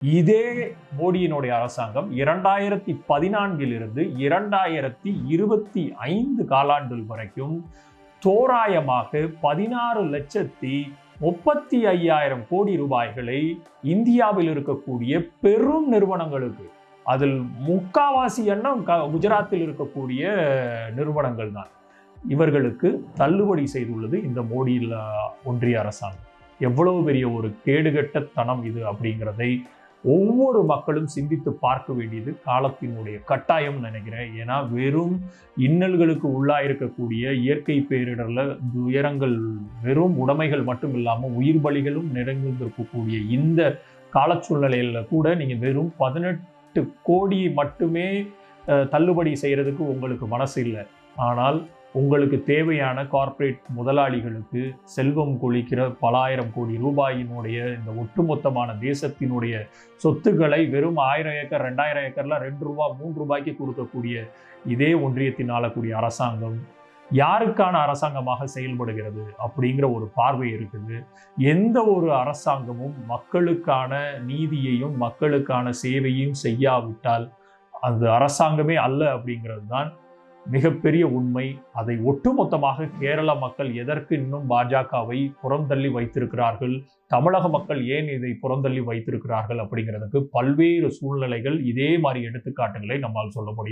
இதே மோடியினுடைய அரசாங்கம் 2014 2025 காலாண்டுகள் வரைக்கும் தோராயமாக 16,35,000 கோடி ரூபாய்களை இந்தியாவில் இருக்கக்கூடிய பெரும் நிறுவனங்களுக்கு, அதில் முக்காவாசி எண்ணம் குஜராத்தில் இருக்கக்கூடிய நிறுவனங்கள் தான், இவர்களுக்கு தள்ளுபடி செய்துள்ளது இந்த மோடி ஒன்றிய அரசாங்கம். எவ்வளவு பெரிய ஒரு கேடுகட்ட தனம் இது அப்படிங்கிறதை ஒவ்வொரு மக்களும் சிந்தித்து பார்க்க வேண்டியது காலத்தினுடைய கட்டாயம் நினைக்கிறேன். ஏன்னா வெறும் இன்னல்களுக்கு உள்ளாயிருக்கக்கூடிய இயற்கை பேரிடர்ல துயரங்கள், வெறும் உடைமைகள் மட்டும் இல்லாமல் உயிர் பலிகளும் நிறைந்திருக்கக்கூடிய இந்த கால சூழ்நிலையில கூட நீங்க வெறும் 18 கோடி மட்டுமே தள்ளுபடி செய்யறதுக்கு உங்களுக்கு மனசு இல்லை. ஆனால் உங்களுக்கு தேவையான கார்ப்பரேட் முதலாளிகளுக்கு செல்வம் கொளிக்கிற பல ஆயிரம் கோடி ரூபாயினுடைய இந்த ஒட்டுமொத்தமான தேசத்தினுடைய சொத்துக்களை வெறும் 1000 ஏக்கர் 2000 ஏக்கர்ல 2 ரூபா 3 ரூபாய்க்கு கொடுக்கக்கூடிய இதே ஒன்றியத்தின் ஆளக்கூடிய அரசாங்கம் யாருக்கான அரசாங்கமாக செயல்படுகிறது அப்படிங்கிற ஒரு பார்வை இருக்குது. எந்த ஒரு அரசாங்கமும் மக்களுக்கான நீதியையும் மக்களுக்கான சேவையும் செய்யாவிட்டால் அது அரசாங்கமே அல்ல அப்படிங்கிறது தான் மிகப்பெரிய உண்மை. அதை ஒட்டுமொத்தமாக கேரள மக்கள் எதற்கு இன்னும் பாஜகவை புறந்தள்ளி வைத்திருக்கிறார்கள், தமிழக மக்கள் ஏன் இதை புறந்தள்ளி வைத்திருக்கிறார்கள் அப்படிங்கிறதுக்கு பல்வேறு சூழ்நிலைகள், இதே மாதிரி எடுத்துக்காட்டுகளை நம்மால் சொல்ல முடியும்.